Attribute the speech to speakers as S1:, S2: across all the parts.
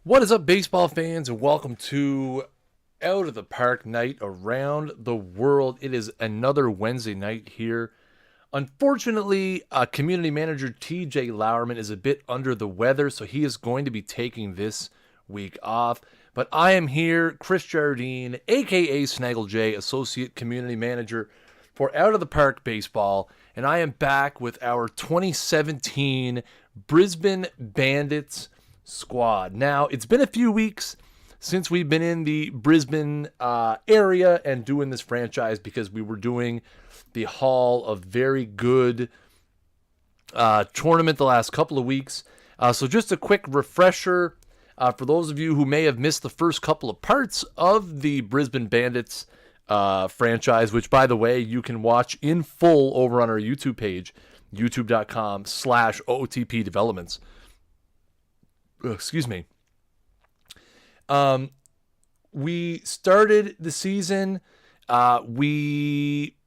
S1: What is up, baseball fans, and welcome to Out of the Park Night around the world. It is another Wednesday night here. Unfortunately, community manager TJ Lowerman is a bit under the weather, so he is going to be taking this week off. But I am here, Kris Jardine, aka Snaggle J, associate community manager for Out of the Park Baseball, and I am back with our 2017 Brisbane Bandits squad. Now, it's been a few weeks since we've been in the Brisbane area and doing this franchise because we were doing the Hall of Very Good tournament the last couple of weeks. So just a quick refresher for those of you who may have missed the first couple of parts of the Brisbane Bandits franchise, which, by the way, you can watch in full over on our YouTube page, youtube.com/OOTP developments. Excuse me. We started the season. We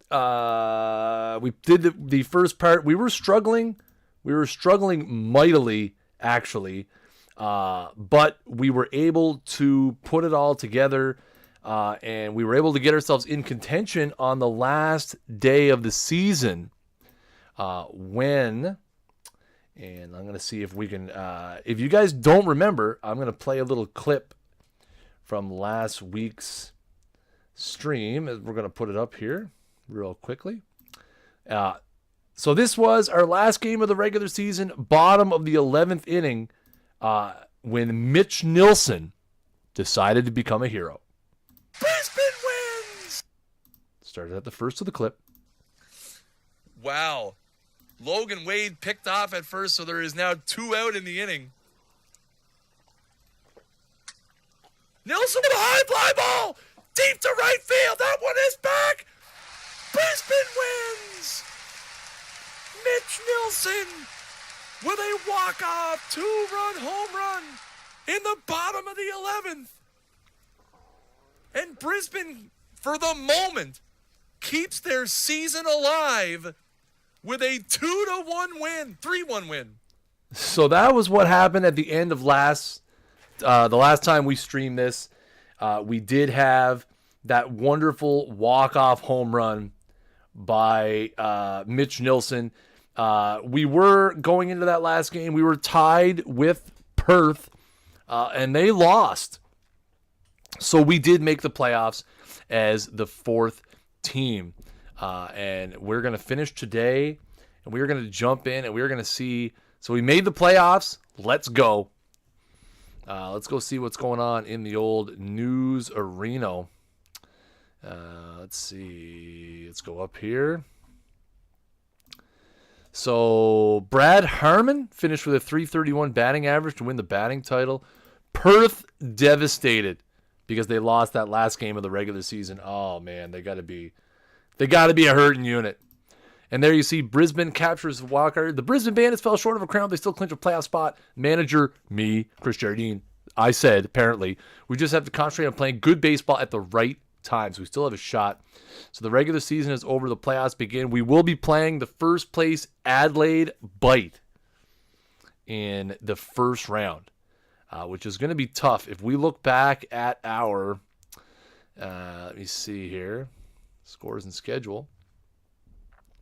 S1: did the first part. We were struggling. We were struggling mightily, actually. But we were able to put it all together. And we were able to get ourselves in contention on the last day of the season. And I'm going to see if we can, if you guys don't remember, I'm going to play a little clip from last week's stream. We're going to put it up here real quickly. So this was our last game of the regular season, bottom of the 11th inning, when Mitch Nilsson decided to become a hero.
S2: Brisbane wins!
S1: Started at the first of the clip.
S2: Wow. Logan Wade picked off at first, so there is now 2 out in the inning. Nilsson with a high fly ball! Deep to right field! That one is back! Brisbane wins! Mitch Nilsson with a walk-off 2-run home run in the bottom of the 11th. And Brisbane, for the moment, keeps their season alive with a 2-1 win, 3-1 win.
S1: So that was what happened at the end of the last time we streamed this. We did have that wonderful walk-off home run by Mitch Nilsson. We were going into that last game. We were tied with Perth, and they lost. So we did make the playoffs as the 4th team. And we're going to finish today, and we're going to jump in, and we're going to see. So we made the playoffs. Let's go. Let's go see what's going on in the old news arena. Let's see. Let's go up here. So Brad Harmon finished with a .331 batting average to win the batting title. Perth devastated because they lost that last game of the regular season. Oh man, they got to be a hurting unit. And there you see Brisbane captures the wild card. The Brisbane Bandits fell short of a crown. They still clinch a playoff spot. Manager, me, Kris Jardine, I said, apparently, we just have to concentrate on playing good baseball at the right times. We still have a shot. So the regular season is over. The playoffs begin. We will be playing the first place Adeleide Bite in the first round, which is going to be tough. If we look back at our, let me see here, scores and schedule,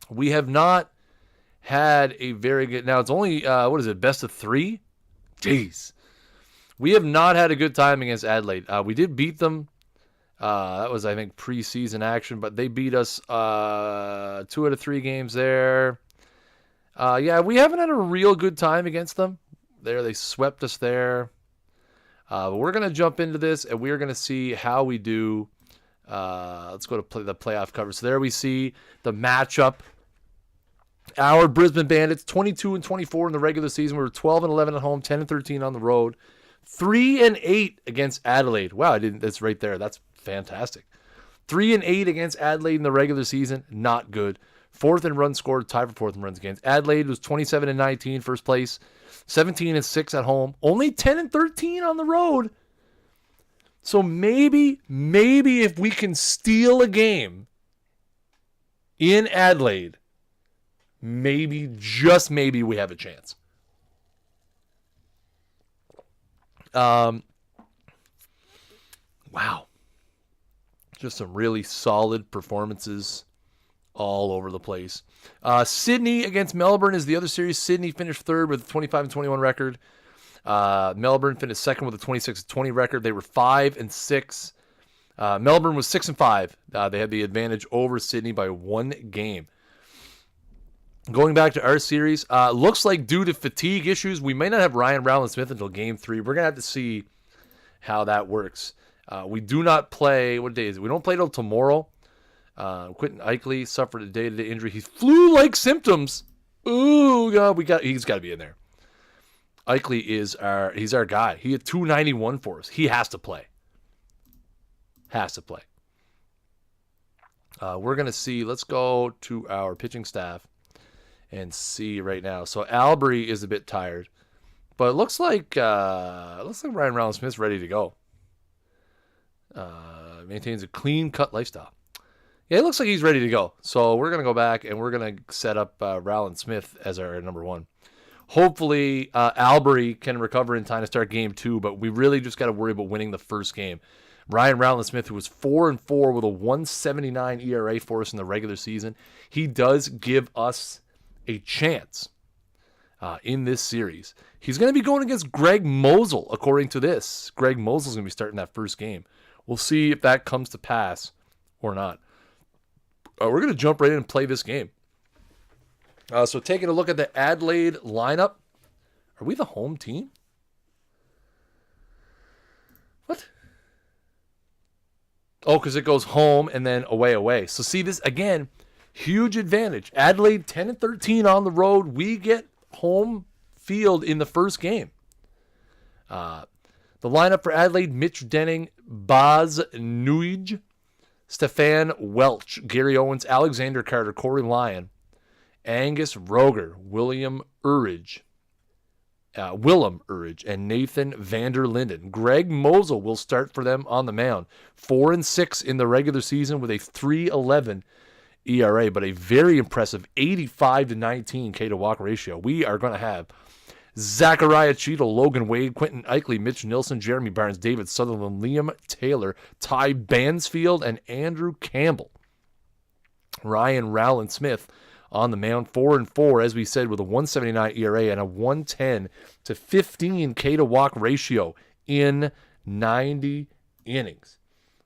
S1: we have not had a very good, now it's only, best of 3? Jeez. We have not had a good time against Adelaide. We did beat them. That was, I think, preseason action, but they beat us 2 out of 3 games there. Yeah, we haven't had a real good time against them. They swept us there. But we're going to jump into this, and we're going to see how we do. Let's go to the playoff cover. So there we see the matchup. Our Brisbane Bandits, 22-24 in the regular season. We were 12-11 at home, 10-13 on the road, 3-8 against Adelaide. Wow, that's right there. That's fantastic. 3-8 against Adelaide in the regular season. Not good. 4th in runs scored, tied for 4th in runs against. Adelaide was 27-19, first place. 17-6 at home. Only 10-13 on the road. So maybe if we can steal a game in Adelaide, maybe, just maybe, we have a chance. Wow. Just some really solid performances all over the place. Sydney against Melbourne is the other series. Sydney finished third with a 25-21 record. Melbourne finished second with a 26-20 record. They were 5-6. Melbourne was 6-5. They had the advantage over Sydney by 1 game. Going back to our series, looks like due to fatigue issues, we may not have Ryan Rowland-Smith until Game 3. We're going to have to see how that works. We do not play, what day is it? We don't play till tomorrow. Quentin Eichley suffered a day-to-day injury. He's flu-like symptoms. Ooh, God, he's got to be in there. Eichley he's our guy. He had 291 for us. He has to play. We're going to see, let's go to our pitching staff and see right now. So Albury is a bit tired, but it looks like Ryan Rowland-Smith's ready to go. Maintains a clean-cut lifestyle. Yeah, it looks like he's ready to go. So we're going to go back and we're going to set up Rowland-Smith as our number 1. Hopefully, Albury can recover in time to start Game 2, but we really just got to worry about winning the first game. Ryan Rowland-Smith, who was 4-4 with a 1.79 ERA for us in the regular season, he does give us a chance in this series. He's going to be going against Greg Mosel, according to this. Greg Mosel's going to be starting that first game. We'll see if that comes to pass or not. We're going to jump right in and play this game. So taking a look at the Adelaide lineup. Are we the home team? What? Oh, because it goes home and then away. So see this, again, huge advantage. Adelaide 10-13 on the road. We get home field in the first game. The lineup for Adelaide: Mitch Denning, Baz Nuij, Stefan Welch, Gary Owens, Alexander Carter, Corey Lyon, Angus Roger, Willem Urridge, and Nathan Vander Linden. Greg Mosel will start for them on the mound. 4-6 in the regular season with a 3.11 ERA, but a very impressive 85-19 K to walk ratio. We are going to have Zachariah Cheadle, Logan Wade, Quentin Eichley, Mitch Nilsson, Jeremy Barnes, David Sutherland, Liam Taylor, Ty Bansfield, and Andrew Campbell. Ryan Rowland-Smith on the mound, 4-4, as we said, with a 1.79 ERA and a 110-15 K to walk ratio in 90 innings.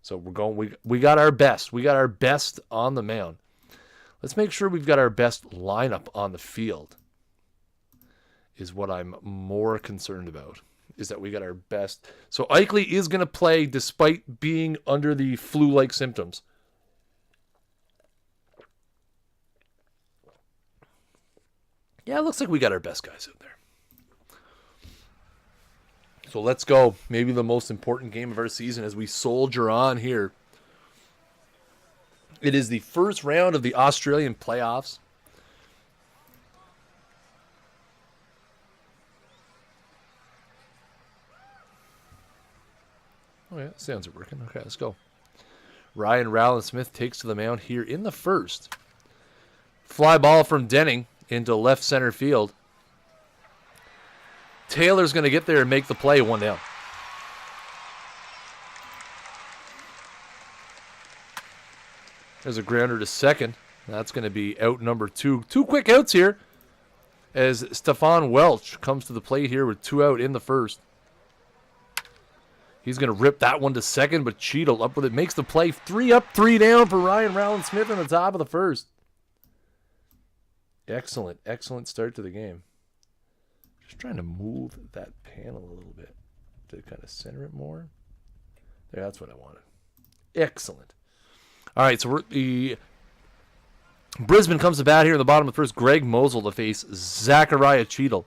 S1: So we're going. We got our best. We got our best on the mound. Let's make sure we've got our best lineup on the field. Is what I'm more concerned about. Is that we got our best. So Eichley is going to play despite being under the flu-like symptoms. Yeah, it looks like we got our best guys out there. So let's go. Maybe the most important game of our season as we soldier on here. It is the first round of the Australian playoffs. Oh yeah, sounds are working. Okay, let's go. Ryan Rowland-Smith takes to the mound here in the first. Fly ball from Denning into left center field. Taylor's going to get there and make the play, 1 down. There's a grounder to second. That's going to be out number 2. 2 quick outs here as Stefan Welch comes to the plate here with 2 out in the first. He's going to rip that one to second, but Cheadle up with it. Makes the play. 3 up, 3 down for Ryan Rowland-Smith in the top of the first. Excellent start to the game. Just trying to move that panel a little bit to kind of center it more. There, that's what I wanted. Excellent. All right, so Brisbane comes to bat here in the bottom of the first. Greg Mosel to face Zachariah Cheadle.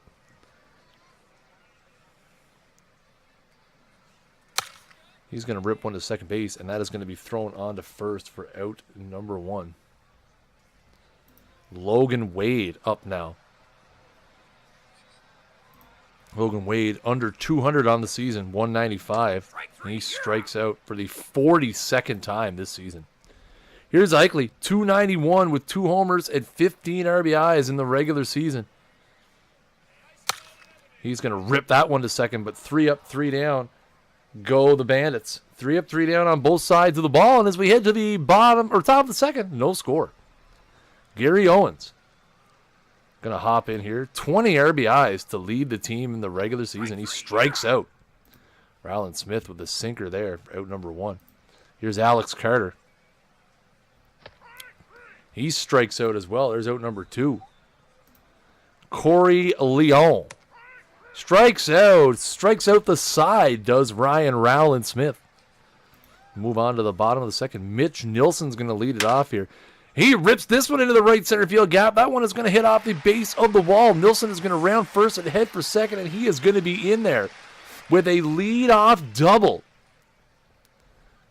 S1: He's going to rip one to second base, and that is going to be thrown on to first for out number 1. Logan Wade up now. Logan Wade under 200 on the season, 195. And he strikes out for the 42nd time this season. Here's Eichley, 291 with 2 homers and 15 RBIs in the regular season. He's going to rip that one to second, but 3 up, 3 down. Go the Bandits. 3 up, 3 down on both sides of the ball. And as we head to the bottom or top of the second, no score. Gary Owens going to hop in here. 20 RBIs to lead the team in the regular season. He strikes out. Rowland Smith with the sinker there, out number 1. Here's Alex Carter. He strikes out as well. There's out number 2. Corey Leon. Strikes out the side, does Ryan Rowland Smith. Move on to the bottom of the second. Mitch Nilsson's going to lead it off here. He rips this one into the right center field gap. That one is going to hit off the base of the wall. Nilsson is going to round first and head for second, and he is going to be in there with a lead-off double.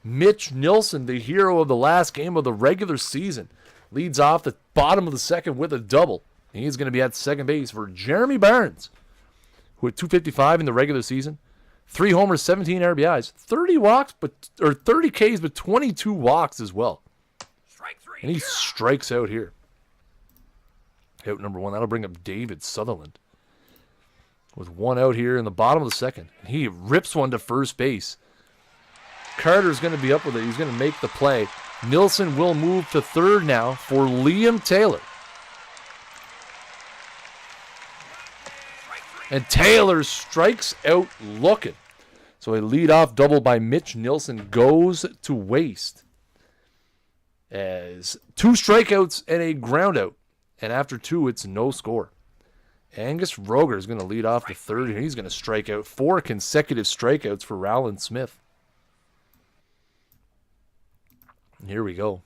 S1: Mitch Nilsson, the hero of the last game of the regular season, leads off the bottom of the second with a double. And he's going to be at second base for Jeremy Barnes, who had 255 in the regular season, 3 homers, 17 RBIs, 30 walks, 30 Ks, but 22 walks as well. And he strikes out here. Out number 1. That'll bring up David Sutherland. With 1 out here in the bottom of the second. And he rips one to first base. Carter's going to be up with it. He's going to make the play. Nilsson will move to third now for Liam Taylor. And Taylor strikes out looking. So a leadoff double by Mitch Nilsson goes to waste. As 2 strikeouts and a ground out. And after 2, it's no score. Angus Roger is going to lead off the third, and he's going to strike out. 4 consecutive strikeouts for Rowland Smith. Here we go.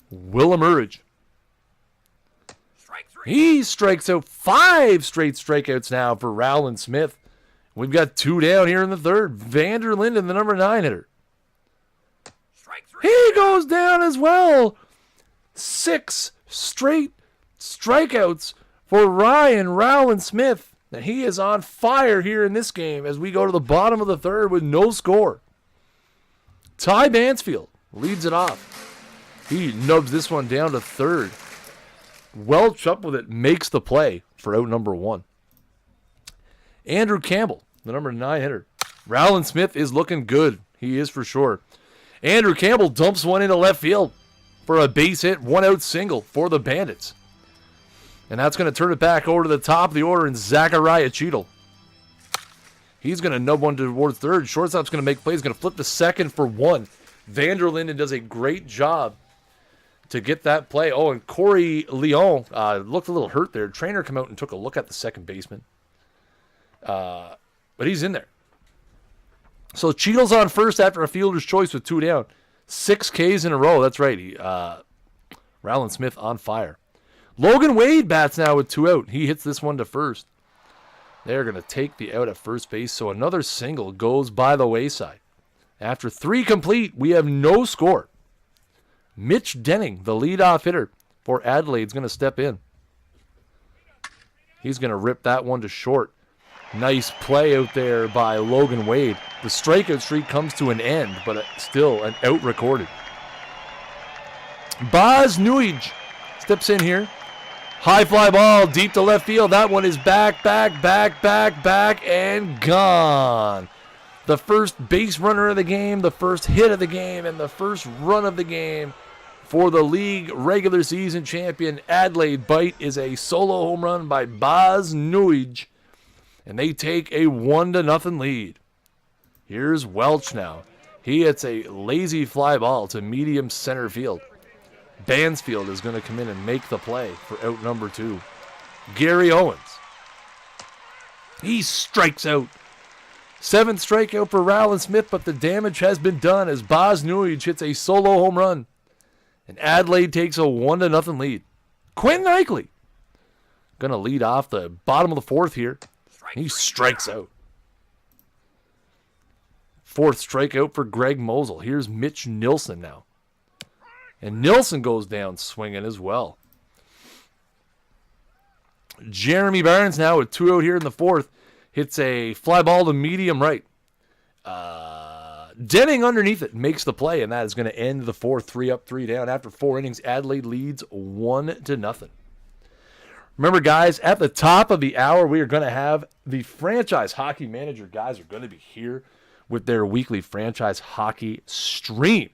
S1: Willem Urge. He strikes out. 5 straight strikeouts now for Rowland Smith. We've got 2 down here in the third. Vander Linden, the number 9 hitter. He goes down as well. 6 straight strikeouts for Ryan Rowland Smith. Now he is on fire here in this game as we go to the bottom of the third with no score. Ty Mansfield leads it off. He nubs this one down to third. Welch up with it, makes the play for out number 1. Andrew Campbell, the number 9 hitter. Rowland Smith is looking good. He is for sure. Andrew Campbell dumps one into left field for a base hit, 1 out single for the Bandits. And that's going to turn it back over to the top of the order in Zachariah Cheadle. He's going to nub one towards third. Shortstop's going to make plays. Going to flip to second for 1. Vander Linden does a great job to get that play. Oh, and Corey Leon looked a little hurt there. Trainer came out and took a look at the second baseman. But he's in there. So Cheadle's on first after a fielder's choice with 2 down. 6 Ks in a row. That's right. Rowland Smith on fire. Logan Wade bats now with 2 out. He hits this one to first. They're going to take the out at first base. So another single goes by the wayside. After 3 complete, we have no score. Mitch Denning, the leadoff hitter for Adelaide, is going to step in. He's going to rip that one to short. Nice play out there by Logan Wade. The strikeout streak comes to an end, but still an out recorded. Baz Nuij steps in here. High fly ball deep to left field. That one is back, and gone. The first base runner of the game, the first hit of the game, and the first run of the game for the league regular season champion Adeleide Bite is a solo home run by Baz Nuij. And they take a 1-0 lead. Here's Welch now. He hits a lazy fly ball to medium center field. Bansfield is going to come in and make the play for out number 2. Gary Owens. He strikes out. 7th strikeout for Rowland Smith, but the damage has been done as Baz Nuij hits a solo home run. And Adelaide takes a 1-0 lead. Quentin Eichel going to lead off the bottom of the 4th here. He strikes out. 4th strikeout for Greg Mosel. Here's Mitch Nilsson now. And Nilsson goes down swinging as well. Jeremy Barnes now with 2 out here in the 4th. Hits a fly ball to medium right. Denning underneath it makes the play, and that is going to end the 4th. 3 up, 3 down. After 4 innings, Adelaide leads 1-0. Remember, guys, at the top of the hour, we are going to have the franchise hockey manager guys are going to be here with their weekly franchise hockey stream.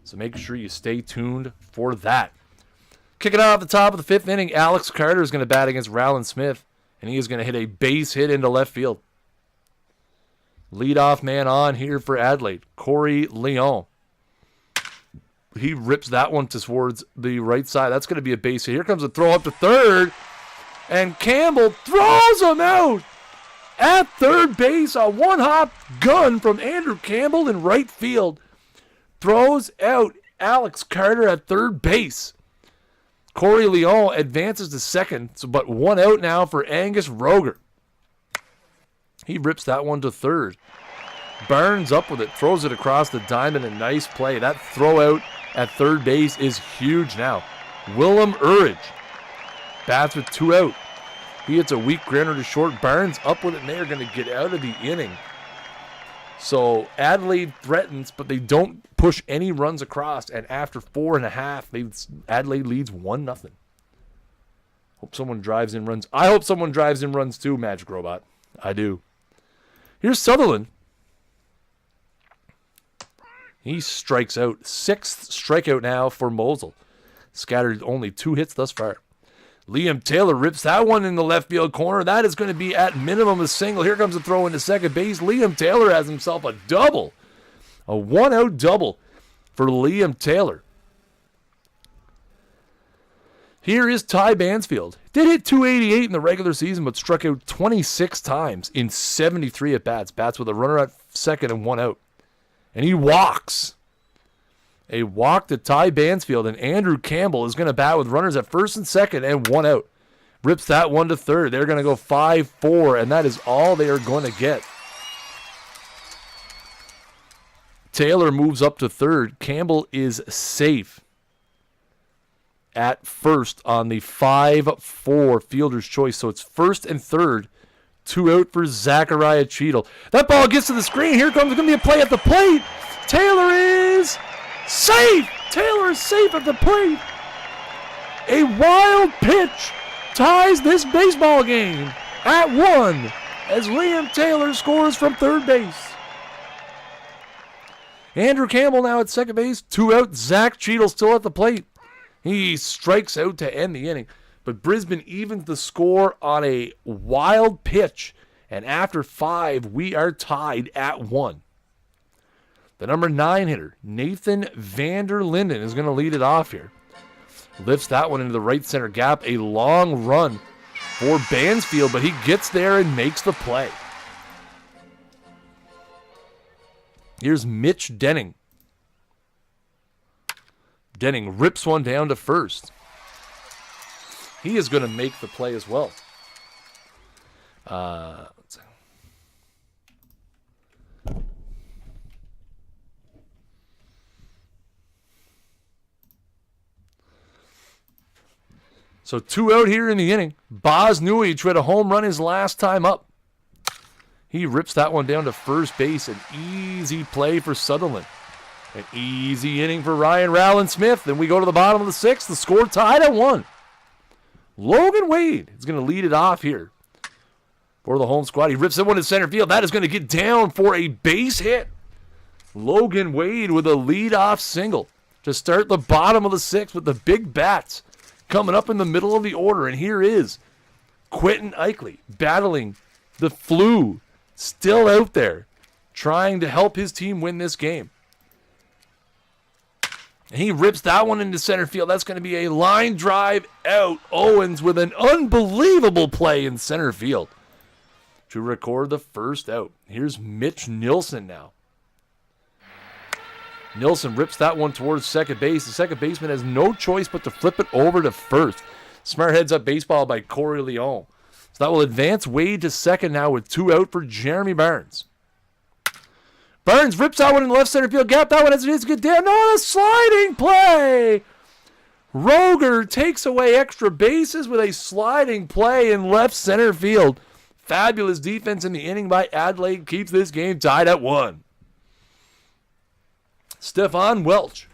S1: So make sure you stay tuned for that. Kicking off the top of the fifth inning, Alex Carter is going to bat against Rowland Smith, and he is going to hit a base hit into left field. Leadoff man on here for Adelaide, Corey Leon. He rips that one towards the right side. That's going to be a base hit. Here comes a throw up to third, and Campbell throws him out at third base. A one-hop gun from Andrew Campbell in right field throws out Alex Carter at third base. Corey Leon advances to second, but one out now for Angus Roger. He rips that one to third. Burns up with it, throws it across the diamond, a nice play. That throw out at third base is huge now. Willem Urridge bats with two out. He hits a weak grounder to short. Burns up with it, and they are going to get out of the inning. So Adelaide threatens, but they don't push any runs across. And after 4.5, Adelaide leads 1-0. Hope someone drives in runs. I hope someone drives in runs too, Magic Robot. I do. Here's Sutherland. He strikes out. 6th strikeout now for Mosel. Scattered only 2 hits thus far. Liam Taylor rips that one in the left field corner. That is going to be at minimum a single. Here comes a throw into second base. Liam Taylor has himself a double. A 1-out double for Liam Taylor. Here is Ty Bansfield. Did hit .288 in the regular season, but struck out 26 times in 73 at-bats. Bats with a runner at second and 1 out. And he walks. A walk to Ty Bansfield, and Andrew Campbell is going to bat with runners at first and second and 1 out. Rips that one to third. They're going to go 5-4, and that is all they are going to get. Taylor moves up to third. Campbell is safe at first on the 5-4 fielder's choice. So it's first and third. 2 out for Zachariah Cheadle. That ball gets to the screen. Here comes going to be a play at the plate. Taylor is safe. Taylor is safe at the plate. A wild pitch ties this baseball game at 1 as Liam Taylor scores from third base. Andrew Campbell now at second base. 2 out. Zach Cheadle still at the plate. He strikes out to end the inning. But Brisbane evens the score on a wild pitch. And after 5, we are tied at 1. The number 9 hitter, Nathan Vander Linden, is going to lead it off here. Lifts that one into the right center gap. A long run for Bansfield, but he gets there and makes the play. Here's Mitch Denning. Denning rips one down to first. He is going to make the play as well. So 2 out here in the inning. Boz Newey tried a home run his last time up. He rips that one down to first base. An easy play for Sutherland. An easy inning for Ryan Rowland Smith. Then we go to the bottom of the 6th. The score tied at 1. Logan Wade is going to lead it off here for the home squad. He rips that one to center field. That is going to get down for a base hit. Logan Wade with a leadoff single to start the bottom of the 6th with the big bats coming up in the middle of the order. And here is Quentin Eichley battling the flu, still out there, trying to help his team win this game. And he rips that one into center field. That's going to be a line drive out. Owens with an unbelievable play in center field to record the first out. Here's Mitch Nilsson now. Nilsson rips that one towards second base. The second baseman has no choice but to flip it over to first. Smart heads up baseball by Corey Leon. So that will advance Wade to second now with 2 out for Jeremy Burns. Burns rips that one in the left center field gap. That one has a chance to get down. No, a sliding play. Roger takes away extra bases with a sliding play in left center field. Fabulous defense in the inning by Adelaide keeps this game tied at 1. Stefan Welch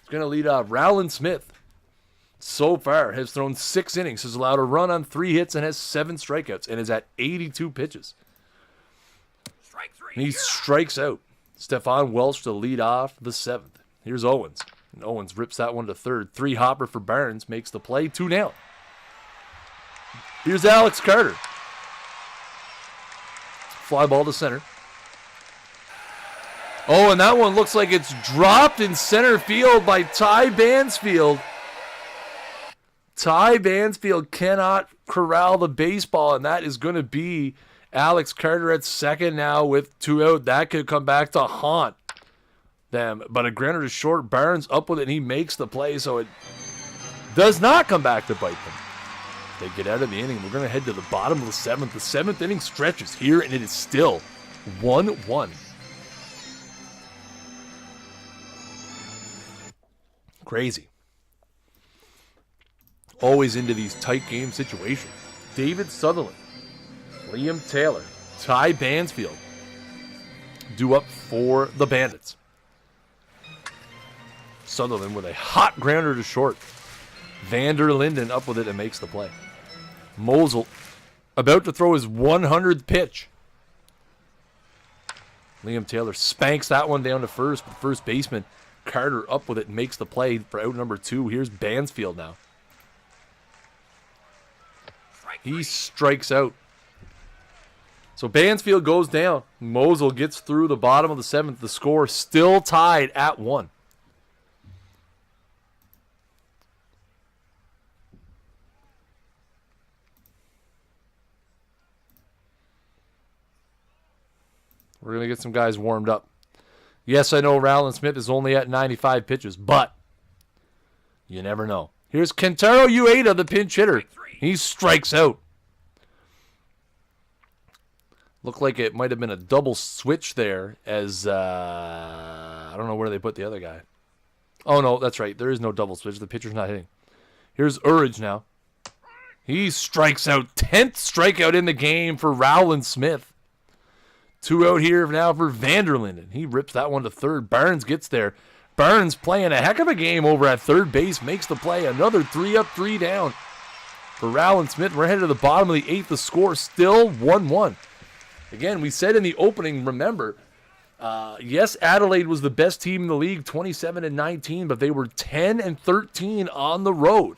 S1: is going to lead off. Rowland Smith so far has thrown 6 innings, has allowed a run on 3 hits, and has 7 strikeouts, and is at 82 pitches. And he strikes out. Stefan Welch to lead off the 7th. Here's Owens. And Owens rips that one to third. 3 hopper for Barnes, makes the play, 2 down. Here's Alex Carter. Fly ball to center. Oh, and that one looks like it's dropped in center field by Ty Bansfield. Ty Bansfield cannot corral the baseball, and that is going to be Alex Carter at second now with 2 out. That could come back to haunt them. But a grounder to short. Barnes up with it, and he makes the play, so it does not come back to bite them. They get out of the inning. We're going to head to the bottom of the 7th. The 7th inning stretches here, and it is still 1-1. Crazy. Always into these tight game situations. David Sutherland, Liam Taylor, Ty Bansfield due up for the Bandits. Sutherland with a hot grounder to short. Vander Linden up with it and makes the play. Mosel about to throw his 100th pitch. Liam Taylor spanks that one down to first. But first baseman Carter up with it and makes the play for out number 2. Here's Bansfield now. He strikes out. So Bansfield goes down. Mosel gets through the bottom of the 7th. The score still tied at 1. We're going to get some guys warmed up. Yes, I know Rowland Smith is only at 95 pitches, but you never know. Here's Kentaro Ueda, the pinch hitter. He strikes out. Looked like it might have been a double switch there as, I don't know where they put the other guy. Oh, no, that's right. There is no double switch. The pitcher's not hitting. Here's Urge now. He strikes out. 10th strikeout in the game for Rowland Smith. 2 out here now for Vanderlinden. He rips that one to third. Barnes gets there. Barnes playing a heck of a game over at third base. Makes the play. Another 3 up, 3 down for Rowland Smith. We're headed to the bottom of the 8th. The score still 1-1. Again, we said in the opening, remember, yes, Adelaide was the best team in the league, 27-19, but they were 10-13 on the road.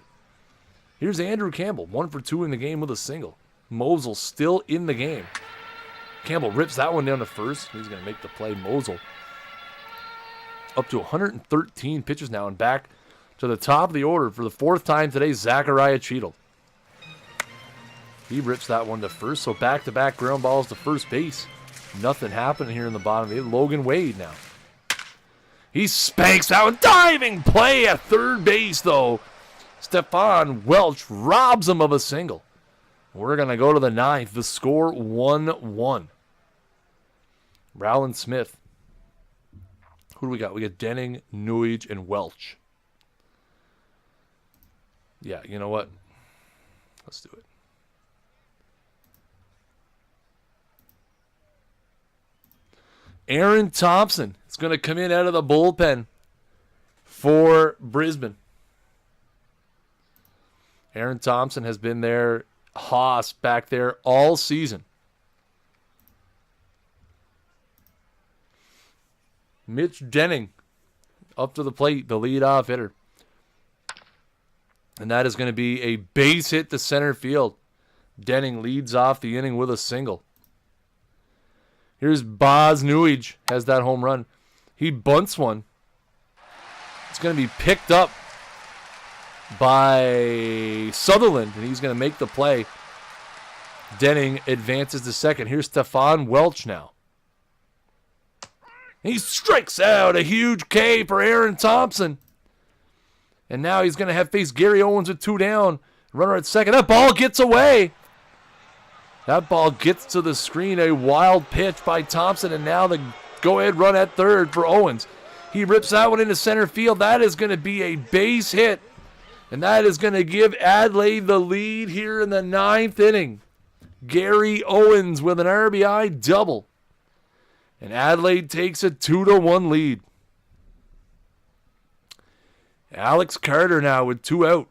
S1: Here's Andrew Campbell, 1 for 2 in the game with a single. Mosel still in the game. Campbell rips that one down to first. He's going to make the play. Mosel up to 113 pitches now and back to the top of the order for the 4th time today, Zachariah Cheadle. He rips that one to first, so back-to-back ground balls to first base. Nothing happening here in the bottom of it. Logan Wade now. He spanks that one. Diving play at third base, though. Stefan Welch robs him of a single. We're going to go to the 9th. The score 1-1. Rowland Smith. Who do we got? We got Denning, Nuige, and Welch. Yeah, you know what? Let's do it. Erin Thompson is going to come in out of the bullpen for Brisbane. Erin Thompson has been there, Haas back there all season. Mitch Denning up to the plate, the leadoff hitter. And that is going to be a base hit to center field. Denning leads off the inning with a single. Here's Boz Nuige, has that home run. He bunts one. It's going to be picked up by Sutherland, and he's going to make the play. Denning advances to second. Here's Stefan Welch now. He strikes out. A huge K for Erin Thompson. And now he's going to have faced Gary Owens with 2 down. Runner at second. That ball gets away. That ball gets to the screen. A wild pitch by Thompson. And now the go-ahead run at third for Owens. He rips that one into center field. That is going to be a base hit. And that is going to give Adelaide the lead here in the 9th inning. Gary Owens with an RBI double. And Adelaide takes a 2-1 lead. Alex Carter now with 2 out.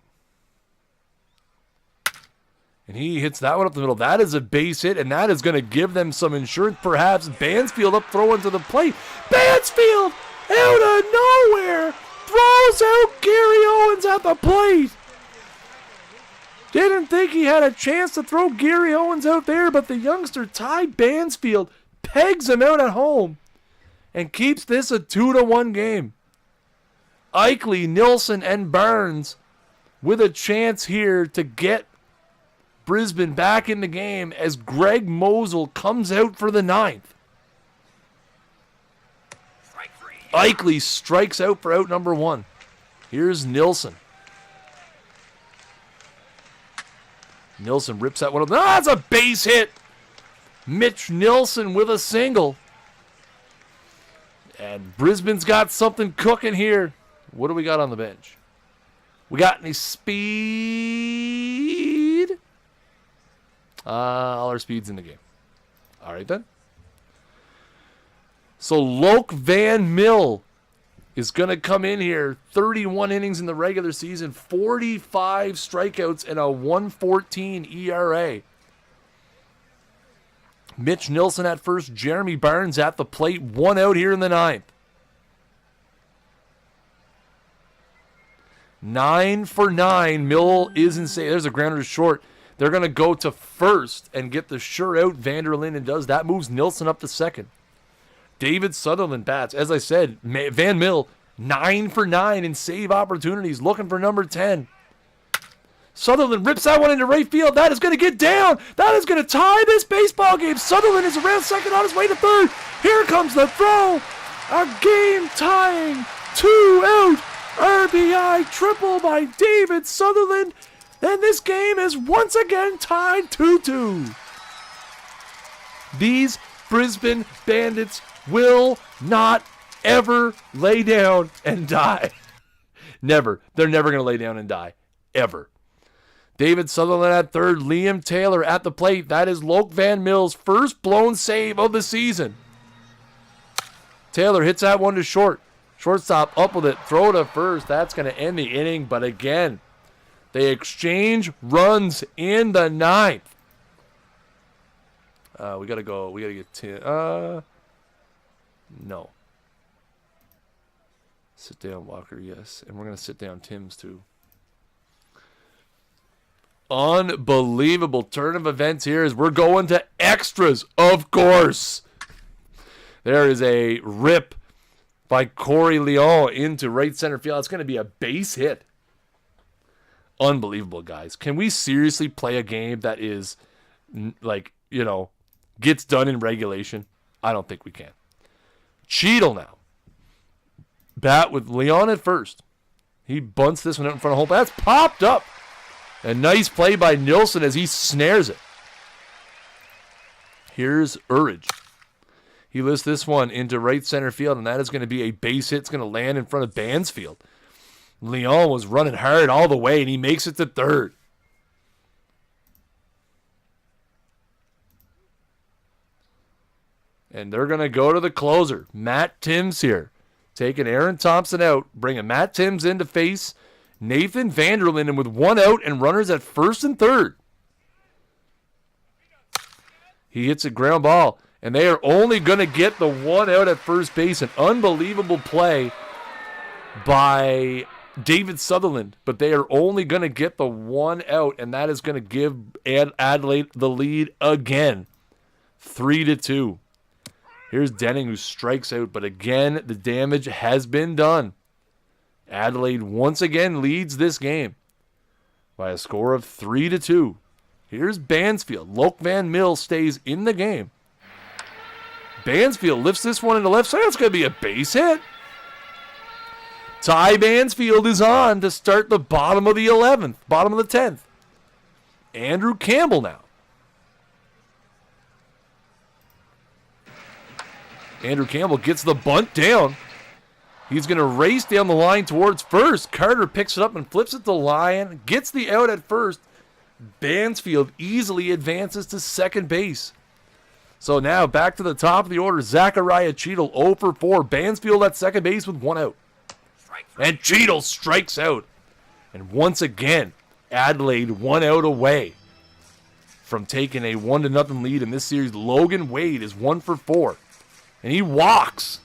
S1: And he hits that one up the middle. That is a base hit, and that is going to give them some insurance, perhaps. Bansfield up throwing to the plate. Bansfield out of nowhere throws out Gary Owens at the plate. Didn't think he had a chance to throw Gary Owens out there, but the youngster Ty Bansfield pegs him out at home and keeps this a 2-1 game. Eichley, Nilsson, and Burns with a chance here to get Brisbane back in the game as Greg Mosel comes out for the ninth. Eichley strikes out for out number 1. Here's Nilsson. Nilsson rips that one up. That's a base hit. Mitch Nilsson with a single. And Brisbane's got something cooking here. What do we got on the bench? We got any speed? All our speed's in the game. All right, then. So Loke Van Mill is going to come in here. 31 innings in the regular season, 45 strikeouts, and a 1.14 ERA. Mitch Nilsson at first, Jeremy Barnes at the plate, 1 out here in the ninth. 9 for 9. Mill isn't safe. There's a grounder to short. They're going to go to first and get the sure out. Vanderlyn and does that. Moves Nilsson up to second. David Sutherland bats. As I said, Van Mill, 9 for 9 in save opportunities. Looking for number 10. Sutherland rips that one into right field. That is going to get down. That is going to tie this baseball game. Sutherland is around second on his way to third. Here comes the throw. A game-tying 2-out RBI triple by David Sutherland. And this game is once again tied 2-2. These Brisbane Bandits will not ever lay down and die. Never. They're never going to lay down and die. Ever. David Sutherland at third. Liam Taylor at the plate. That is Loke Van Mill's first blown save of the season. Taylor hits that one to short. Shortstop up with it. Throw to first. That's going to end the inning. But again, they exchange runs in the ninth. We got to go. We got to get Tim. No. Sit down, Walker. Yes. And we're going to sit down Tim's too. Unbelievable turn of events here as we're going to extras, of course. There is a rip by Corey Leon into right center field. It's going to be a base hit. Unbelievable, guys. Can we seriously play a game that is, gets done in regulation? I don't think we can. Cheadle now. Bat with Leon at first. He bunts this one out in front of home. That's popped up. A nice play by Nilsson as he snares it. Here's Urridge. He lifts this one into right center field, and that is going to be a base hit. It's going to land in front of Bansfield. Leon was running hard all the way, and he makes it to third. And they're going to go to the closer. Matt Timms here. Taking Erin Thompson out, bringing Matt Timms in to face Nathan Vanderlinden with 1 out and runners at first and third. He hits a ground ball, and they are only going to get the 1 out at first base. An unbelievable play by David Sutherland, but they are only going to get the 1 out, and that is going to give Adelaide the lead again, 3-2. Here's Denning, who strikes out, but again, the damage has been done. Adelaide once again leads this game by a score of 3-2. Here's Bansfield. Loke Van Mill stays in the game. Bansfield lifts this one into left side. It's going to be a base hit. Ty Bansfield is on to start the bottom of the 11th, bottom of the 10th. Andrew Campbell now. Andrew Campbell gets the bunt down. He's going to race down the line towards first. Carter picks it up and flips it to Lyon. Gets the out at first. Bansfield easily advances to second base. So now back to the top of the order. Zachariah Cheadle 0 for 4. Bansfield at second base with 1 out. And Cheadle strikes out. And once again, Adelaide 1 out away. from taking a 1-0 lead in this series. Logan Wade is 1 for 4. And he walks.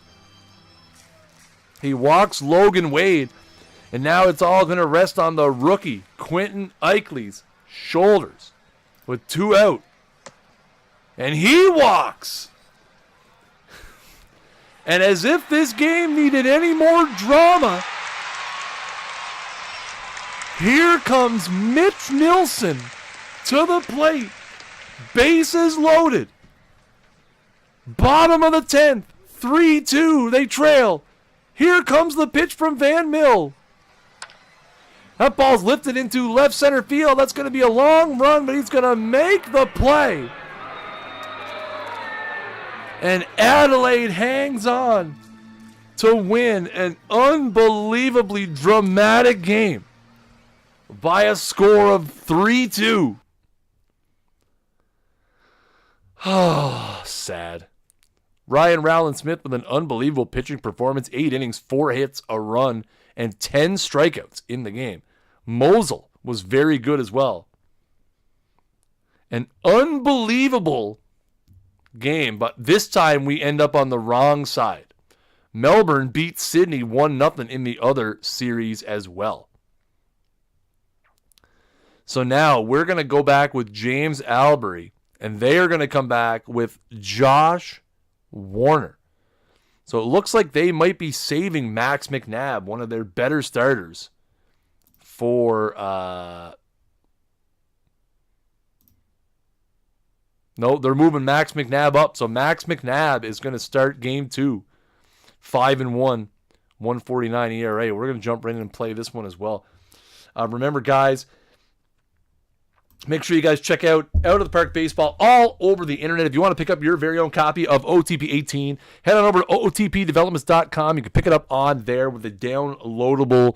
S1: He walks Logan Wade. And now it's all going to rest on the rookie, Quentin Eichley's shoulders with 2 out. And he walks. And as if this game needed any more drama, here comes Mitch Nilsson to the plate. Bases loaded. Bottom of the 10th. 3-2. They trail. Here comes the pitch from Van Mill. That ball's lifted into left center field. That's going to be a long run, but he's going to make the play. And Adelaide hangs on to win an unbelievably dramatic game by a score of 3-2. Oh, sad. Ryan Rowland-Smith with an unbelievable pitching performance. 8 innings, 4 hits, a run, and 10 strikeouts in the game. Mosel was very good as well. An unbelievable game, but this time we end up on the wrong side. Melbourne beat Sydney 1-0 in the other series as well. So now we're going to go back with James Albury, and they are going to come back with Josh Warner. So it looks like they might be saving Max McNabb, one of their better starters, for no, they're moving Max McNabb up. So Max McNabb is going to start game 2. 5-1, 1.49 ERA. We're going to jump right in and play this one as well. Remember, guys, make sure you guys check out Out of the Park Baseball all over the internet. If you want to pick up your very own copy of OOTP 18, head on over to OOTPdevelopments.com. You can pick it up on there with a downloadable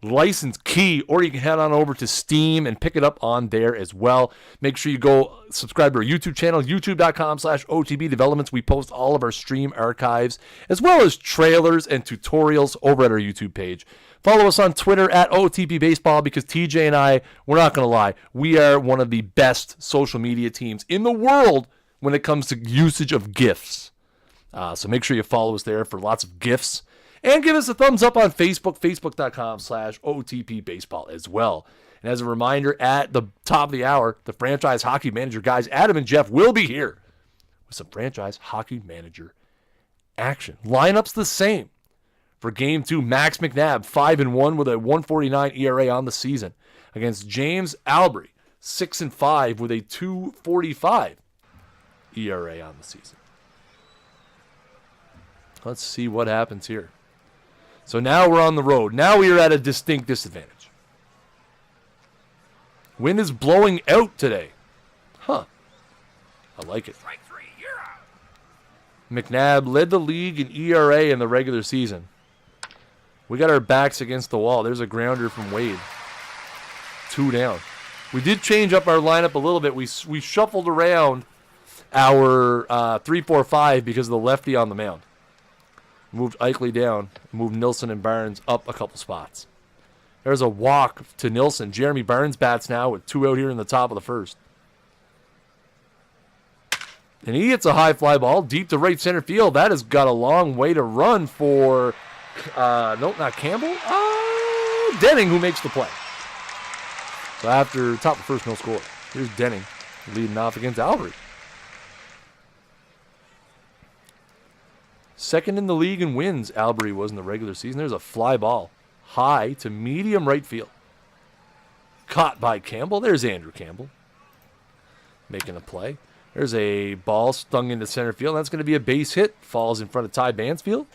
S1: license key, or you can head on over to Steam and pick it up on there as well. Make sure you go subscribe to our YouTube channel, youtube.com/OTPdevelopments. We post all of our stream archives as well as trailers and tutorials over at our YouTube page. Follow us on Twitter at OOTP Baseball, because TJ and I, we're not going to lie, we are one of the best social media teams in the world when it comes to usage of GIFs. So make sure you follow us there for lots of GIFs. And give us a thumbs up on Facebook, facebook.com/OOTP Baseball as well. And as a reminder, at the top of the hour, the franchise hockey manager guys, Adam and Jeff, will be here with some franchise hockey manager action. Lineup's the same. For game 2, Max McNabb, 5-1 with a 1.49 ERA on the season, against James Albury, 6-5 with a 2.45 ERA on the season. Let's see what happens here. So now we're on the road. Now we are at a distinct disadvantage. Wind is blowing out today. Huh. I like it. McNabb led the league in ERA in the regular season. We got our backs against the wall. There's a grounder from Wade. 2 down. We did change up our lineup a little bit. We shuffled around our 3-4-5 because of the lefty on the mound. Moved Eichley down. Moved Nilsson and Barnes up a couple spots. There's a walk to Nilsson. Jeremy Barnes bats now with 2 out here in the top of the first. And he hits a high fly ball deep to right center field. That has got a long way to run for, no, not Campbell. Denning, who makes the play. So after top of first, no score. Here's Denning leading off against Albury. Second in the league in wins, Albury was in the regular season. There's a fly ball high to medium right field. Caught by Campbell. There's Andrew Campbell making a play. There's a ball stung into center field. That's going to be a base hit. Falls in front of Ty Bansfield.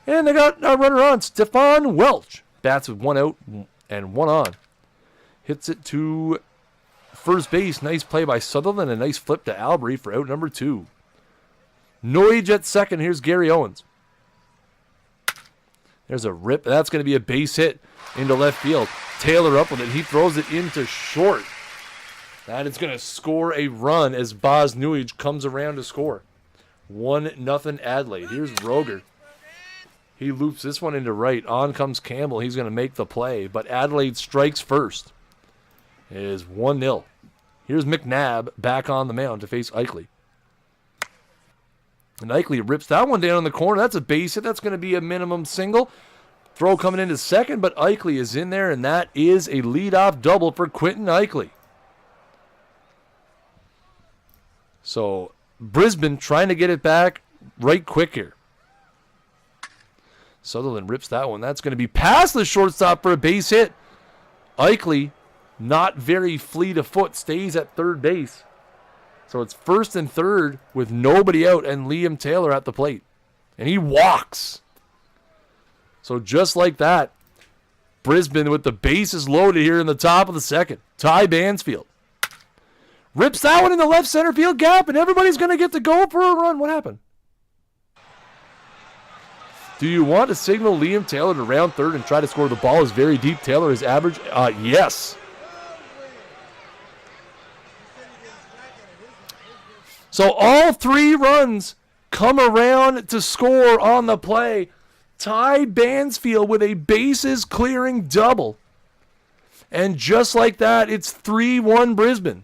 S1: And they got a runner on. Stefan Welch bats with 1 out and 1 on. Hits it to first base. Nice play by Sutherland. A nice flip to Albury for out number 2. Noige at second. Here's Gary Owens. There's a rip. That's going to be a base hit into left field. Taylor up with it. He throws it into short. That is going to score a run as Boz Nuige comes around to score. 1-0 Adelaide. Here's Roger. He loops this one into right. On comes Campbell. He's going to make the play, but Adelaide strikes first. It is 1-0. Here's McNabb back on the mound to face Eichley. And Eichley rips that one down in the corner. That's a base hit. That's going to be a minimum single. Throw coming into second, but Eichley is in there, and that is a leadoff double for Quentin Eichley. So Brisbane trying to get it back right quick here. Sutherland rips that one. That's going to be past the shortstop for a base hit. Eichley, not very fleet of foot, stays at third base. So it's first and third with nobody out and Liam Taylor at the plate. And he walks. So just like that, Brisbane with the bases loaded here in the top of the second. Ty Bansfield rips that one in the left center field gap, and everybody's going to get to go for a run. What happened? Do you want to signal Liam Taylor to round third and try to score? The ball is very deep. Taylor is average. Yes. So all three runs come around to score on the play. Ty Bansfield with a bases clearing double. And just like that, it's 3-1 Brisbane.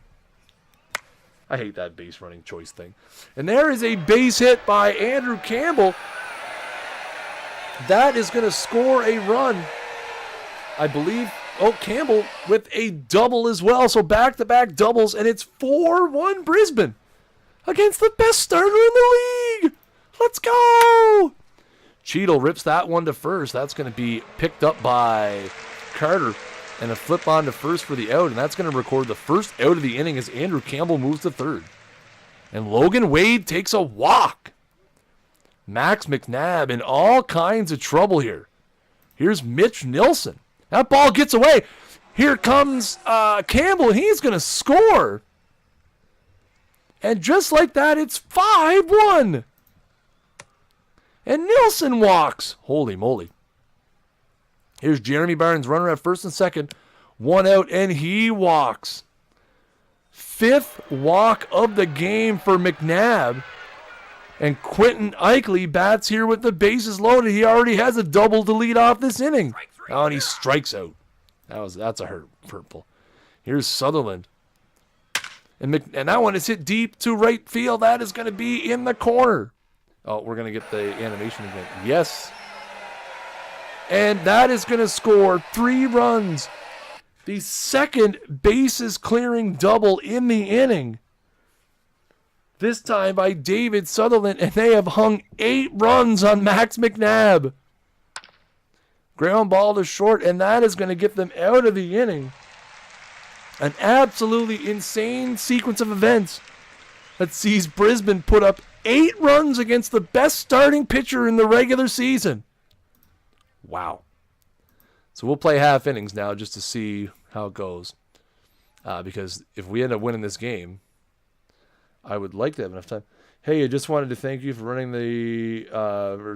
S1: I hate that base running choice thing. And there is a base hit by Andrew Campbell. That is going to score a run, I believe. Oh, Campbell with a double as well. So back-to-back doubles, and it's 4-1 Brisbane against the best starter in the league. Let's go. Cheadle rips that one to first. That's going to be picked up by Carter. And a flip on to first for the out. And that's going to record the first out of the inning as Andrew Campbell moves to third. And Logan Wade takes a walk. Max McNabb in all kinds of trouble here. Here's Mitch Nilsson. That ball gets away. Here comes Campbell. He's going to score. And just like that, it's 5-1. And Nilsson walks. Holy moly. Here's Jeremy Barnes, runner at first and second. One out, and he walks. Fifth walk of the game for McNabb. And Quentin Eichley bats here with the bases loaded. He already has a double to lead off this inning. Oh, and he strikes out. That's a hurtful. Here's Sutherland. And that one is hit deep to right field. That is going to be in the corner. Oh, we're going to get the animation again. Yes. And that is going to score 3 runs. The second bases clearing double in the inning. This time by David Sutherland, and they have hung 8 runs on Max McNabb. Ground ball to short, and that is going to get them out of the inning. An absolutely insane sequence of events that sees Brisbane put up 8 runs against the best starting pitcher in the regular season. Wow. So we'll play half innings now just to see how it goes. Because if we end up winning this game, I would like to have enough time. Hey, I just wanted to thank you for running the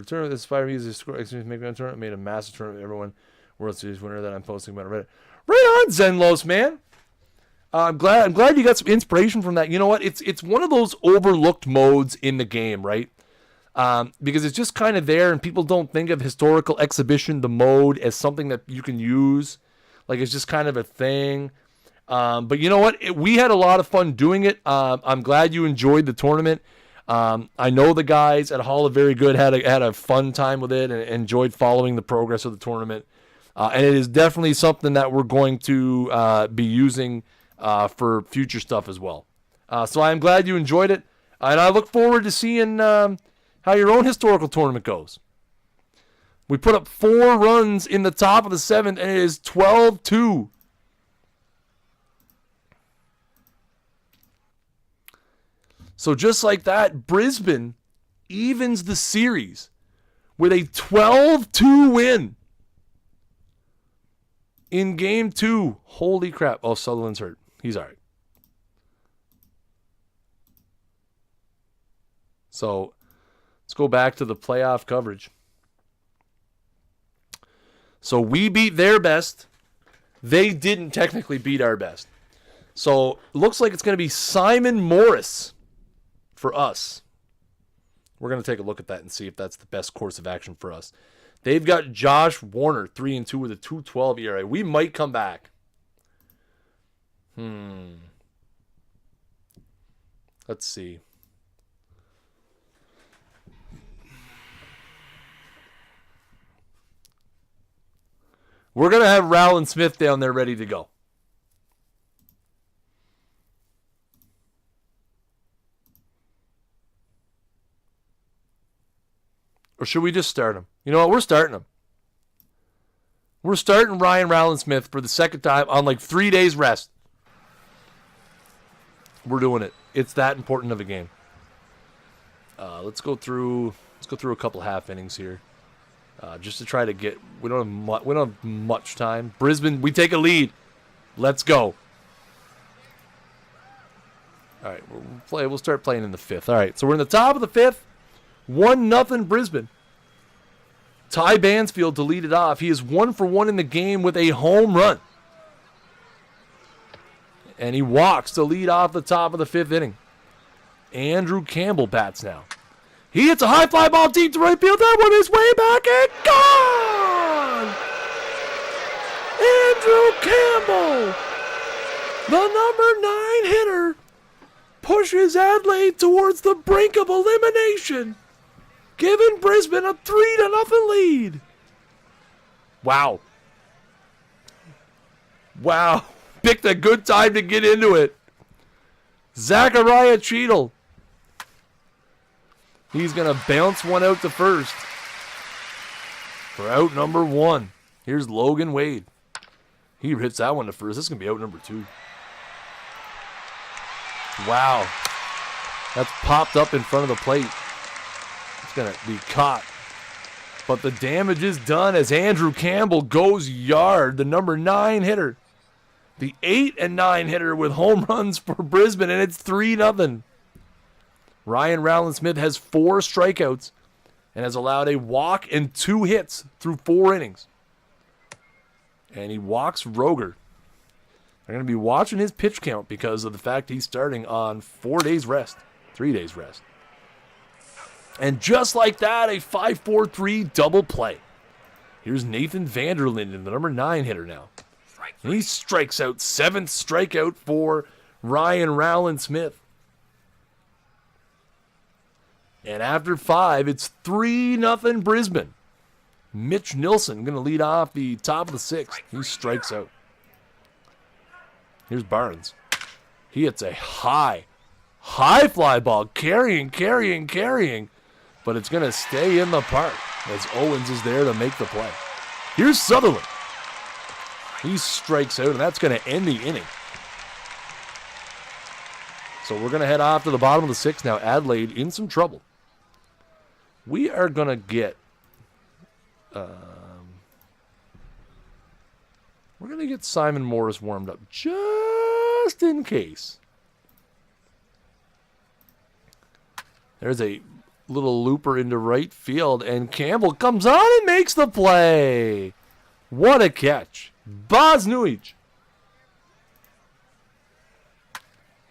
S1: tournament. This Spider Music score. Excuse me, tournament. I made a massive tournament. Everyone World Series winner that I'm posting about Reddit. Right on, Zenlos, man. I'm glad you got some inspiration from that. You know what? It's one of those overlooked modes in the game, right? Because it's just kind of there, and people don't think of historical exhibition, the mode, as something that you can use. Like, it's just kind of a thing. But you know what? We had a lot of fun doing it. I'm glad you enjoyed the tournament. I know the guys at Hall of Very Good had a fun time with it and enjoyed following the progress of the tournament. And it is definitely something that we're going to be using for future stuff as well. So I'm glad you enjoyed it. And I look forward to seeing how your own historical tournament goes. We put up 4 runs in the top of the 7th, and it is 12-2. So just like that, Brisbane evens the series with a 12-2 win in Game 2. Holy crap. Oh, Sutherland's hurt. He's all right. So let's go back to the playoff coverage. So we beat their best. They didn't technically beat our best. So it looks like it's going to be Simon Morris for us. We're going to take a look at that and see if that's the best course of action for us. They've got Josh Warner, 3-2 with a 2.12 ERA. We might come back. Let's see. We're going to have Rowland Smith down there ready to go. Or should we just start him? You know what? We're starting him. We're starting Ryan Rowland Smith for the second time on like 3 days rest. We're doing it. It's that important of a game. Let's go through a couple half innings here. Just to try to get, we don't have much time. Brisbane, we take a lead. Let's go. All right, we'll start playing in the fifth. All right, so we're in the top of the fifth. 1-0 Brisbane. Ty Bansfield to lead it off. He is 1 for 1 in the game with a home run. And he walks to lead off the top of the fifth inning. Andrew Campbell bats now. He hits a high fly ball deep to right field. That one is way back and gone! Andrew Campbell, the number 9 hitter, pushes Adelaide towards the brink of elimination, giving Brisbane a 3-0 lead. Wow. Wow. Picked a good time to get into it. Zachariah Cheadle. He's going to bounce one out to first for out number 1. Here's Logan Wade. He hits that one to first. This is going to be out number 2. Wow. That's popped up in front of the plate. It's going to be caught. But the damage is done as Andrew Campbell goes yard, the number 9 hitter. The 8 and 9 hitter with home runs for Brisbane, and it's 3-0. Ryan Rowland Smith has 4 strikeouts and has allowed a walk and 2 hits through 4 innings. And he walks Roger. They're going to be watching his pitch count because of the fact he's starting on 4 days rest, 3 days rest. And just like that, a 5-4-3 double play. Here's Nathan Vanderlinden, the number 9 hitter now. And he strikes out, 7th strikeout for Ryan Rowland Smith. And after 5, it's 3-0 Brisbane. Mitch Nilsson going to lead off the top of the 6th. He strikes out. Here's Barnes. He hits a high fly ball, carrying. But it's going to stay in the park as Owens is there to make the play. Here's Sutherland. He strikes out, and that's going to end the inning. So we're going to head off to the bottom of the 6th now. Adelaide in some trouble. We are going to get... we're going to get Simon Morris warmed up just in case. There's a little looper into right field, and Campbell comes on and makes the play. What a catch. Bosnuich.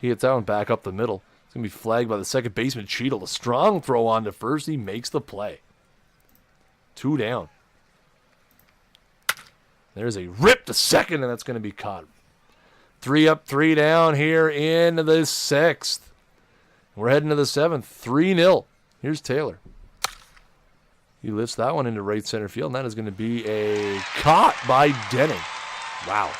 S1: He hits that one back up the middle. It's going to be flagged by the second baseman, Cheadle. A strong throw on to first. He makes the play. 2 down. There's a rip to second, and that's going to be caught. 3 up, 3 down here in the 6th. We're heading to the 7th. 3-0. Here's Taylor. He lifts that one into right center field, and that is going to be a caught by Denning. Wow.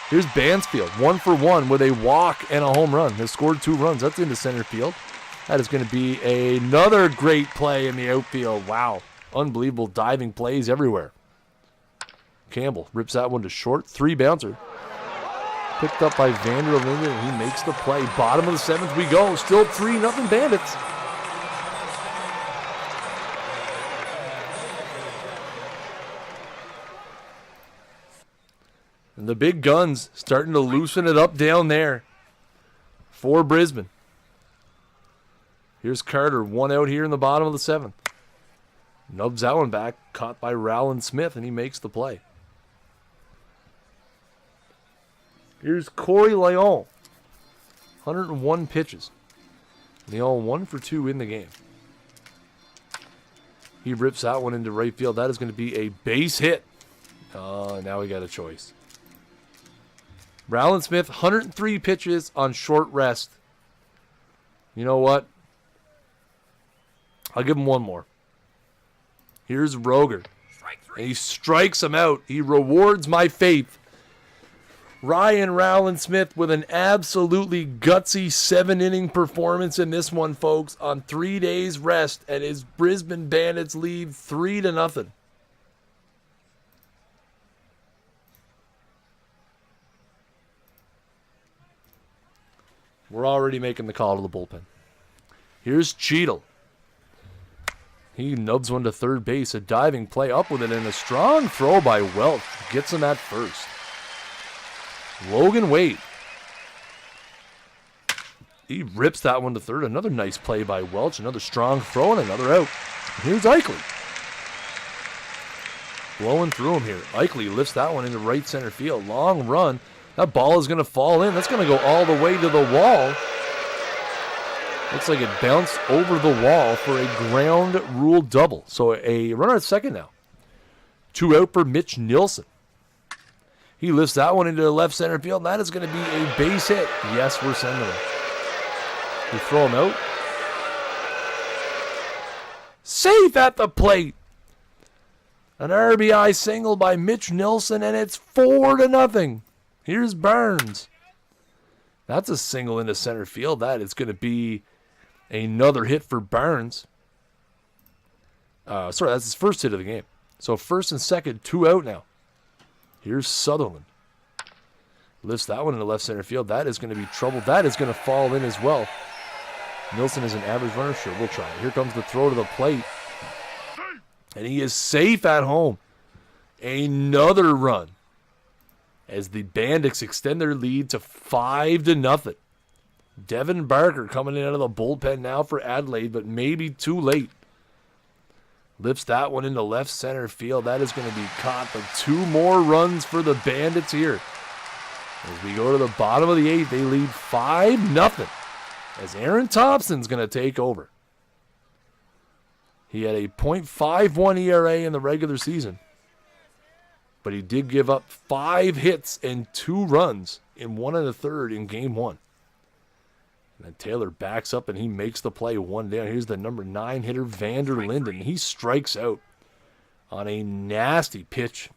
S1: Here's Bansfield, 1 for 1 with a walk and a home run. Has scored 2 runs. That's into center field. That is going to be another great play in the outfield. Wow. Unbelievable diving plays everywhere. Campbell rips that one to short. 3 bouncer. Picked up by Vanderlinden, and he makes the play. Bottom of the 7th we go. Still 3-0 Bandits. And the big guns starting to loosen it up down there for Brisbane. Here's Carter, 1 out here in the bottom of the 7th. Nubs that one back, caught by Rowland Smith, and he makes the play. Here's Corey Lyon, 101 pitches. Lyon 1 for 2 in the game. He rips that one into right field. That is going to be a base hit. Now we got a choice. Rowland Smith, 103 pitches on short rest. You know what? I'll give him one more. Here's Roger. And he strikes him out. He rewards my faith. Ryan Rowland-Smith with an absolutely gutsy 7-inning performance in this one, folks, on 3 days rest, and his Brisbane Bandits lead 3-0. We're already making the call to the bullpen. Here's Cheadle. He nubs one to third base. A diving play up with it, and a strong throw by Welch gets him at first. Logan Wade. He rips that one to third. Another nice play by Welch. Another strong throw and another out. And here's Eichley. Blowing through him here. Eichley lifts that one into right center field. Long run. That ball is going to fall in. That's going to go all the way to the wall. Looks like it bounced over the wall for a ground rule double. So a runner at second now. 2 out for Mitch Nilsson. He lifts that one into the left center field, and that is going to be a base hit. Yes, we're sending him. We throw him out. Safe at the plate. An RBI single by Mitch Nilsson, and it's 4-0. Here's Burns. That's a single into center field. That is going to be another hit for Burns. Sorry, that's his first hit of the game. So first and second, 2 out now. Here's Sutherland. Lifts that one into left center field. That is going to be trouble. That is going to fall in as well. Nilsson is an average runner. Sure, we'll try it. Here comes the throw to the plate. And he is safe at home. Another run as the Bandits extend their lead to 5-0. Devin Barker coming in out of the bullpen now for Adelaide, but maybe too late. Lifts that one into left center field. That is going to be caught, but 2 more runs for the Bandits here. As we go to the bottom of the 8th, they lead 5-0 as Erin Thompson's going to take over. He had a .51 ERA in the regular season, but he did give up 5 hits and 2 runs in 1 1/3 in game 1. And then Taylor backs up and he makes the play 1 down. Here's the number 9 hitter, Vander Linden. He strikes out on a nasty pitch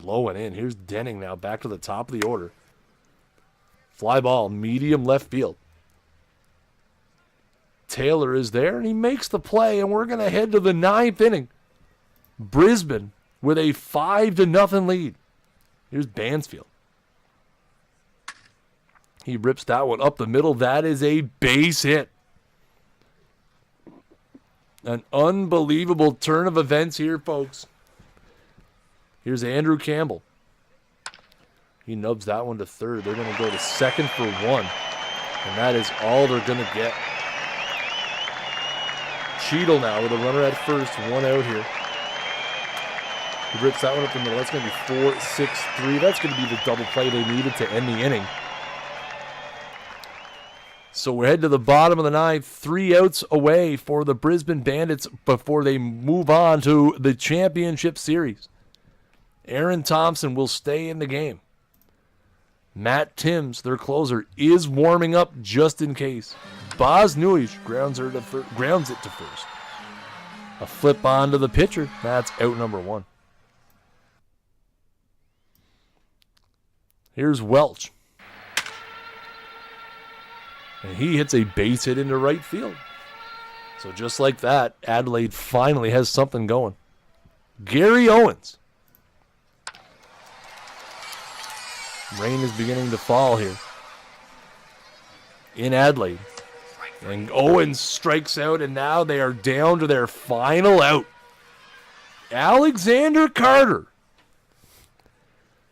S1: low and in. Here's Denning now back to the top of the order. Fly ball, medium left field. Taylor is there and he makes the play, and we're going to head to the 9th inning. Brisbane with a 5-0 lead. Here's Bansfield. He rips that one up the middle. That is a base hit. An unbelievable turn of events here, folks. Here's Andrew Campbell. He nubs that one to third. They're going to go to second for 1. And that is all they're going to get. Cheadle now with a runner at first. 1 out here. He rips that one up the middle. That's going to be 4-6-3. That's going to be the double play they needed to end the inning. So we're heading to the bottom of the 9th. 3 outs away for the Brisbane Bandits before they move on to the championship series. Erin Thompson will stay in the game. Matt Timms, their closer, is warming up just in case. Boz Nuish grounds it to first. A flip on to the pitcher. That's out number 1. Here's Welch. And he hits a base hit into right field. So just like that, Adelaide finally has something going. Gary Owens. Rain is beginning to fall here in Adelaide. And Owens strikes out, and now they are down to their final out. Alexander Carter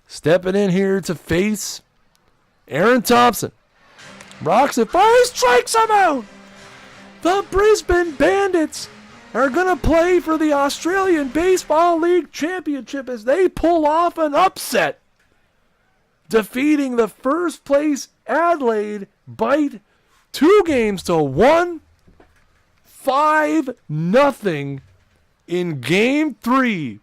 S1: stepping in here to face Erin Thompson. Rocks it, fires, strikes him out. The Brisbane Bandits are going to play for the Australian Baseball League Championship as they pull off an upset, defeating the first place Adelaide Bite 2-1, 5-0 in Game 3.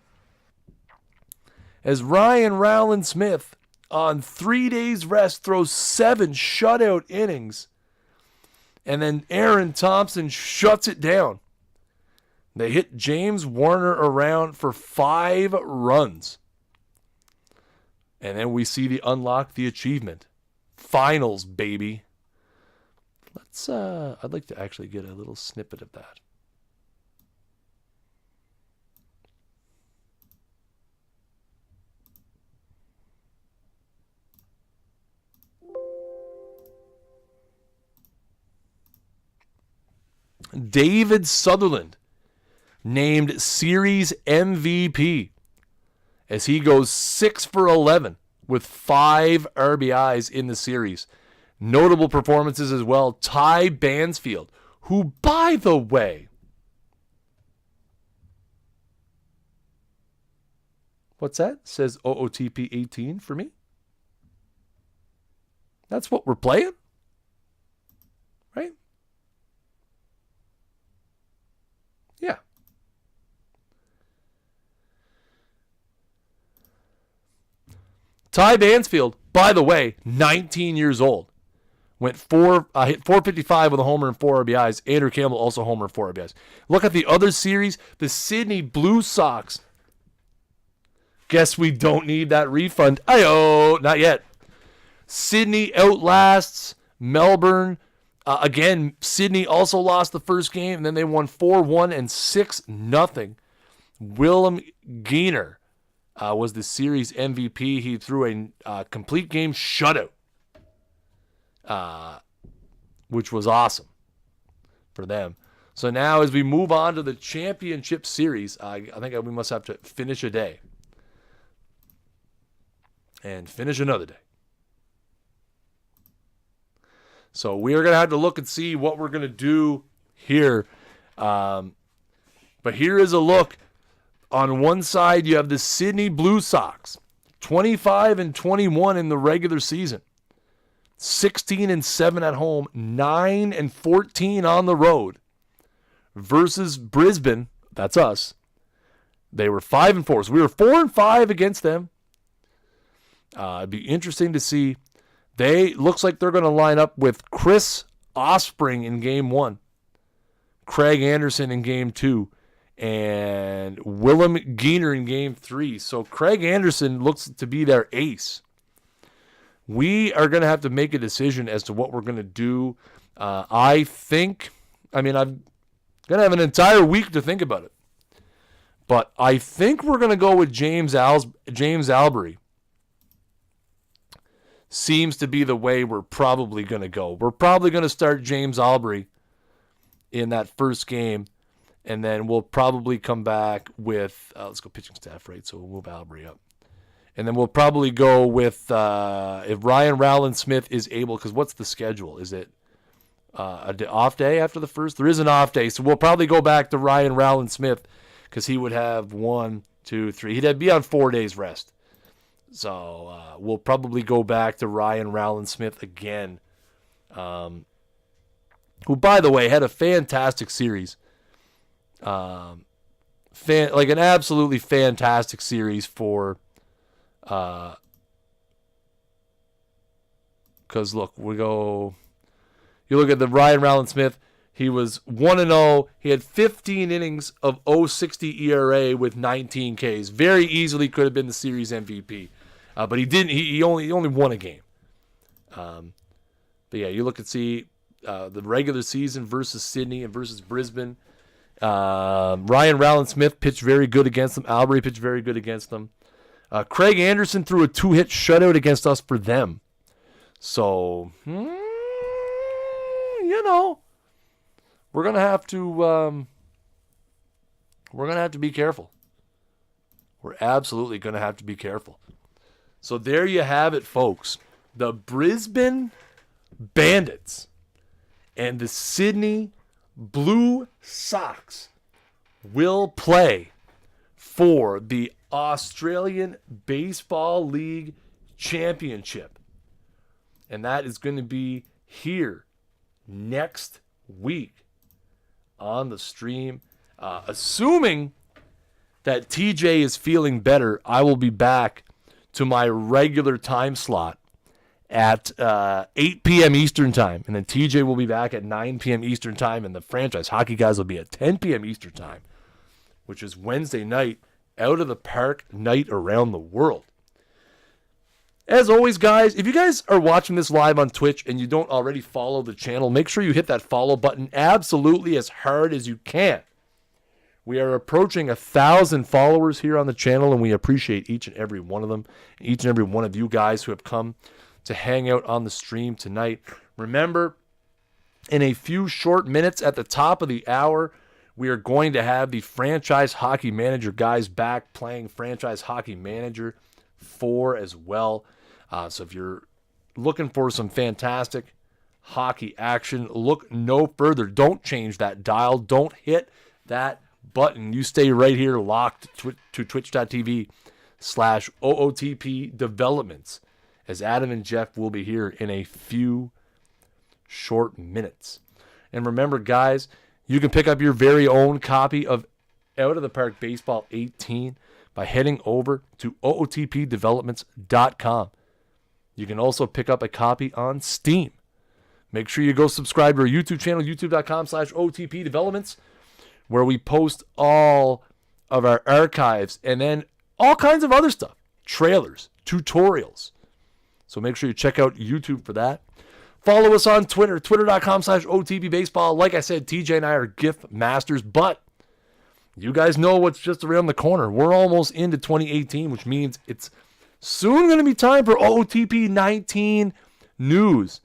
S1: As Ryan Rowland-Smith on 3 days rest throws 7 shutout innings And then Erin Thompson shuts it down. They hit James Warner around for 5 runs. And then we see the unlock the achievement. Finals, baby. I'd like to actually get a little snippet of that. David Sutherland named Series MVP as he goes 6 for 11 with 5 RBIs in the series. Notable performances as well. Ty Bansfield, who, by the way, what's that? Says OOTP 18 for me. That's what we're playing, right? Yeah. Ty Bansfield, by the way, 19 years old. Hit 455 with a homer and 4 RBIs. Andrew Campbell also homer and 4 RBIs. Look at the other series, the Sydney Blue Sox. Guess we don't need that refund. Ayo, not yet. Sydney outlasts Melbourne. Again, Sydney also lost the first game, and then they won 4-1 and 6-0. Willem Geener was the series MVP. He threw a complete game shutout, which was awesome for them. So now as we move on to the championship series, I think we must have to finish a day and finish another day. So we are going to have to look and see what we're going to do here. But here is a look. On one side, you have the Sydney Blue Sox, 25-21 in the regular season. 16-7 at home, 9-14 on the road. Versus Brisbane, that's us. They were 5-4, so we were 4-5 against them. It'd be interesting to see. Looks like they're going to line up with Chris Offspring in Game 1, Craig Anderson in Game 2, and Willem Geener in Game 3. So Craig Anderson looks to be their ace. We are going to have to make a decision as to what we're going to do. I'm going to have an entire week to think about it. But I think we're going to go with James Albury. Seems to be the way we're probably going to go. We're probably going to start James Albury in that first game, and then we'll probably come back with, let's go pitching staff, right? So we'll move Albury up. And then we'll probably go with, if Ryan Rowland-Smith is able, because what's the schedule? Is it an off day after the first? There is an off day, so we'll probably go back to Ryan Rowland-Smith because he would have 1, 2, 3. He'd be on 4 days rest. So we'll probably go back to Ryan Rowland-Smith again, who, by the way, had a fantastic series. Like an absolutely fantastic series for, because look, you look at the Ryan Rowland-Smith, he was 1-0. He had 15 innings of 0.60 ERA with 19 Ks. Very easily could have been the series MVP. But he didn't. He only won a game. But yeah, you look and see the regular season versus Sydney and versus Brisbane. Ryan Rowland-Smith pitched very good against them. Albury pitched very good against them. Craig Anderson threw a 2-hit shutout against us for them. So, we're gonna have to be careful. We're absolutely gonna have to be careful. So there you have it, folks. The Brisbane Bandits and the Sydney Blue Sox will play for the Australian Baseball League Championship. And that is going to be here next week on the stream. Assuming that TJ is feeling better, I will be back to my regular time slot at 8 p.m. Eastern time. And then TJ will be back at 9 p.m. Eastern time. And the franchise hockey guys will be at 10 p.m. Eastern time, which is Wednesday night, Out of the Park night around the world. As always, guys, if you guys are watching this live on Twitch and you don't already follow the channel, make sure you hit that follow button absolutely as hard as you can. We are approaching 1,000 followers here on the channel, and we appreciate each and every one of them, each and every one of you guys who have come to hang out on the stream tonight. Remember, in a few short minutes at the top of the hour, we are going to have the Franchise Hockey Manager guys back playing Franchise Hockey Manager 4 as well. So if you're looking for some fantastic hockey action, look no further. Don't change that dial. Don't hit that button. You stay right here locked to twitch.tv/OOTP developments, as Adam and Jeff will be here in a few short minutes. And remember, guys, you can pick up your very own copy of Out of the Park Baseball 18 by heading over to OOTPdevelopments.com. You can also pick up a copy on Steam. Make sure you go subscribe to our YouTube channel, youtube.com/OOTPdevelopments, where we post all of our archives and then all kinds of other stuff, trailers, tutorials. So make sure you check out YouTube for that. Follow us on Twitter, twitter.com/OTPbaseball. Like I said, TJ and I are GIF masters, but you guys know what's just around the corner. We're almost into 2018, which means it's soon going to be time for OOTP 19 news.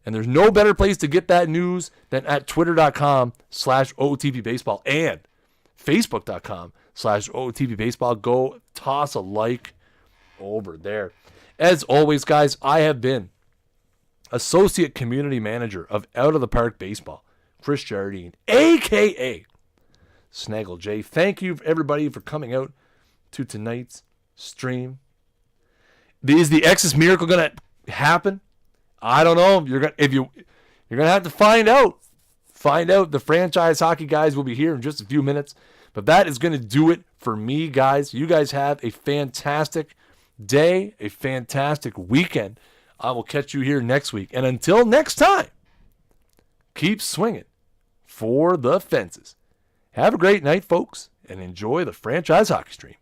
S1: And there's no better place to get that news than at twitter.com/OOTPbaseball and facebook.com/OOTPbaseball. Go toss a like over there. As always, guys, I have been Associate Community Manager of Out of the Park Baseball, Kris Jardine, a.k.a. Snaggle J. Thank you, everybody, for coming out to tonight's stream. Is the X's miracle going to happen? I don't know. You're gonna have to find out. Find out. The franchise hockey guys will be here in just a few minutes. But that is going to do it for me, guys. You guys have a fantastic day, a fantastic weekend. I will catch you here next week. And until next time, keep swinging for the fences. Have a great night, folks, and enjoy the franchise hockey stream.